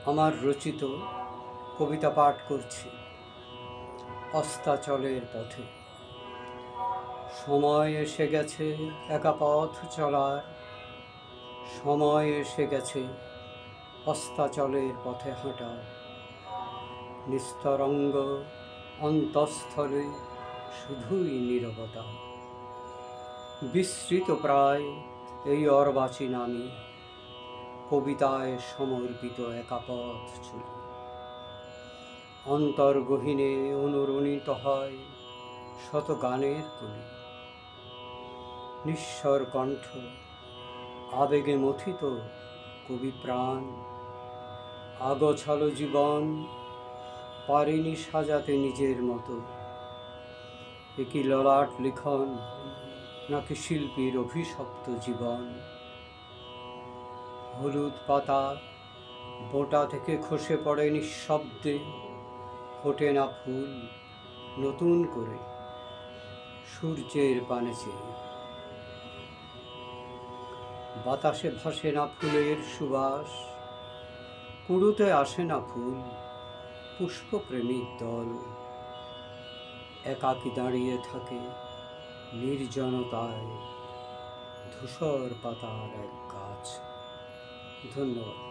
আমার রচিত কবিতা পাঠ করছি অস্তাচলের পথে। সময় এসে গেছে একা পথ চলার, সময় এসে গেছে অস্তাচলের পথে হাঁটার। নিস্তরঙ্গ অন্তঃস্থলে শুধুই নীরবতা, বিস্মৃত প্রায় এই অর্বাচীন আমি, কবিতায় সমর্পিত একা পথ চলি। অন্তর্গহীনে অনুরণিত হয় শত গানের কলি, নিঃস্বর কণ্ঠ আবেগে মথিত কবি প্রাণ। আগোছালো জীবন পারেনি সাজাতে নিজের মতো, একই ললাট লিখন নাকি শিল্পীর অভিশপ্ত জীবন। হলুদ পাতা বোঁটা থেকে খসে পড়ে নিঃশব্দে, ফোটে না ফুল নতুন করে সূর্যের পানে চেয়ে। বাতাসে ভাসে না ফুলের সুবাস, কুড়ুতে আসে না ফুল পুষ্পপ্রেমিক দল। একাকী দাঁড়িয়ে থাকে নির্জনতায় ধূসর পাতার এক গাছ। ধন্যবাদ।